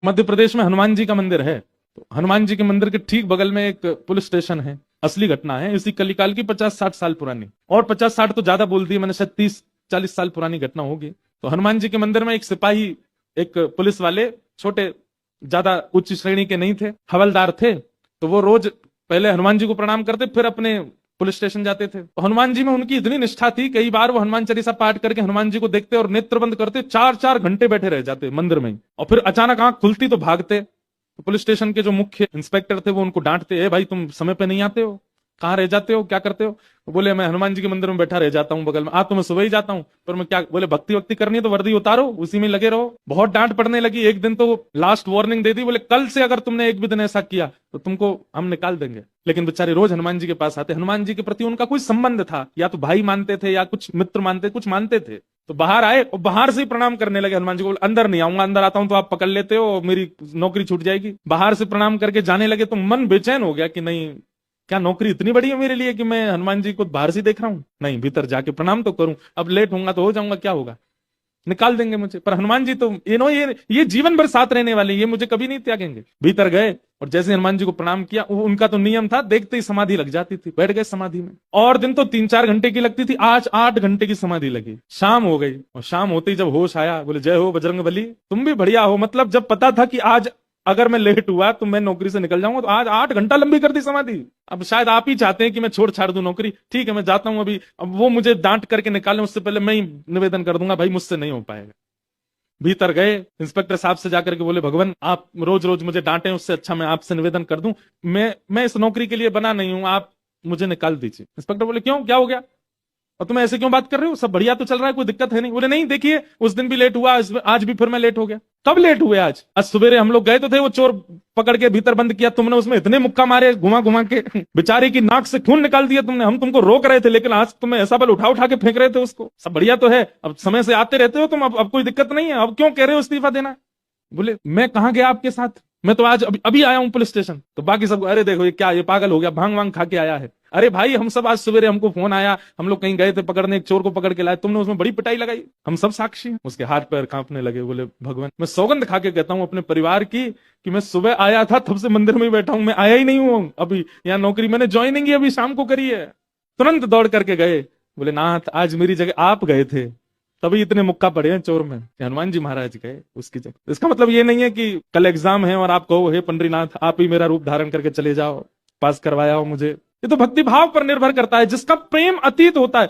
मध्य प्रदेश में हनुमान जी का मंदिर है, तो हनुमान जी के मंदिर के ठीक बगल में एक पुलिस स्टेशन है। असली घटना है, इसी कलिकाल की 50-60 साल पुरानी, और 50-60 तो ज्यादा बोल दी मैंने, शायद 30-40 साल पुरानी घटना होगी। तो हनुमान जी के मंदिर में एक सिपाही, एक पुलिस वाले, छोटे, ज्यादा उच्च श्रेणी के नहीं थे, हवलदार थे। तो वो रोज पहले हनुमान जी को प्रणाम करते, फिर अपने पुलिस स्टेशन जाते थे। तो हनुमान जी में उनकी इतनी निष्ठा थी, कई बार वो हनुमान चालीसा पाठ करके हनुमान जी को देखते और नेत्र बंद करते, 4-4 घंटे बैठे रह जाते मंदिर में ही, और फिर अचानक आंख खुलती तो भागते। तो पुलिस स्टेशन के जो मुख्य इंस्पेक्टर थे वो उनको डांटते, ए भाई तुम समय पे नहीं आते हो, कहाँ रह जाते हो, क्या करते हो? तो बोले मैं हनुमान जी के मंदिर में बैठा रह जाता हूँ बगल में। तो मैं सुबह ही जाता हूँ, पर मैं क्या, बोले भक्ति वक्ति करनी है तो वर्दी उतारो, उसी में लगे रहो। बहुत डांट पड़ने लगी। एक दिन तो लास्ट वार्निंग दे दी, बोले कल से अगर तुमने एक भी दिन ऐसा किया तो तुमको हम निकाल देंगे। लेकिन बेचारे रोज हनुमान जी के पास आते। हनुमान जी के प्रति उनका कोई संबंध था, या तो भाई मानते थे या कुछ मित्र मानते, कुछ मानते थे। तो बाहर आए और बाहर से ही प्रणाम करने लगे हनुमान जी को। अंदर नहीं आऊंगा, अंदर आता हूं तो आप पकड़ लेते हो, मेरी नौकरी छूट जाएगी। बाहर से प्रणाम करके जाने लगे। तो मन बेचैन हो गया कि नहीं, क्या नौकरी इतनी बड़ी है मेरे लिए कि मैं हनुमान जी को बाहर से देख रहा हूं? नहीं, भीतर जाके प्रणाम तो करूं। अब लेट होऊंगा तो हो जाऊंगा, क्या होगा, निकाल देंगे मुझे। पर हनुमान जी तो ये जीवन भर साथ रहने वाले, ये मुझे कभी नहीं त्यागेंगे। भीतर गए और जैसे हनुमान जी को प्रणाम किया, उनका तो नियम था, देखते ही समाधि लग जाती थी, बैठ गए समाधि में। और दिन तो 3-4 घंटे की लगती थी, आज 8 घंटे की समाधि लगी। शाम हो गई, और शाम होते ही जब होश आया, बोले जय हो बजरंगबली, तुम भी बढ़िया हो। मतलब जब पता था कि आज अगर मैं लेट हुआ तो मैं नौकरी से निकल जाऊंगा, तो आज 8 घंटा लंबी कर दी समाधि। अब शायद आप ही चाहते हैं कि मैं छोड़ छाड़ दूं नौकरी। ठीक है, मैं जाता हूं अभी। अब वो मुझे डांट करके निकालें उससे पहले मैं ही निवेदन कर दूंगा, भाई मुझसे नहीं हो पाएगा। भीतर गए, इंस्पेक्टर साहब से जाकर के बोले, भगवान आप रोज रोज मुझे डांटे, उससे अच्छा मैं आपसे निवेदन कर दूं, मैं इस नौकरी के लिए बना नहीं हूं, आप मुझे निकाल दीजिए। इंस्पेक्टर बोले क्यों, क्या हो गया, और तुम ऐसे क्यों बात कर रहे हो, सब बढ़िया तो चल रहा है, कोई दिक्कत है नहीं? बोले नहीं, देखिए उस दिन भी लेट हुआ, आज भी फिर मैं लेट हो गया। कब लेट हुए? आज सवेरे हम लोग गए तो थे, वो चोर पकड़ के भीतर बंद किया, तुमने उसमें इतने मुक्का मारे घुमा घुमा के, बेचारे की नाक से खून निकाल दिया तुमने। हम तुमको रोक रहे थे, लेकिन आज तुम्हें ऐसा बल उठा उठा के फेंक रहे थे उसको। सब बढ़िया तो है, अब समय से आते रहते हो तुम, अब कोई दिक्कत नहीं है, अब क्यों कह रहे हो इस्तीफा देना? बोले मैं कहाँ गया आपके साथ, मैं तो आज अभी आया हूं पुलिस स्टेशन। तो बाकी सब, अरे देखो ये क्या, ये पागल हो गया, भांग वांग खा के आया है। अरे भाई हम सब आज सवेरे, हमको फोन आया, हम लोग कहीं गए थे पकड़ने, एक चोर को पकड़ के लाए, तुमने उसमें बड़ी पिटाई लगाई, हम सब साक्षी हैं। उसके हाथ पैर कांपने लगे। बोले भगवान, मैं सौगंध खा के कहता हूँ अपने परिवार की कि मैं सुबह आया था, तब से मंदिर में ही बैठा हूं, मैं आया ही नहीं हूं अभी यहाँ नौकरी, मैंने ज्वाइनिंग ही अभी शाम को करी है। तुरंत दौड़ करके गए। बोले नाथ, आज मेरी जगह आप गए थे, तभी इतने मुक्का पड़े हैं चोर में। हनुमान जी महाराज गए उसकी जगह। इसका मतलब ये नहीं है कि कल एग्जाम है और आप कहो हे पंडरीनाथ आप ही मेरा रूप धारण करके चले जाओ, पास करवाया हो मुझे। ये तो भक्ति भाव पर निर्भर करता है, जिसका प्रेम अतीत होता है।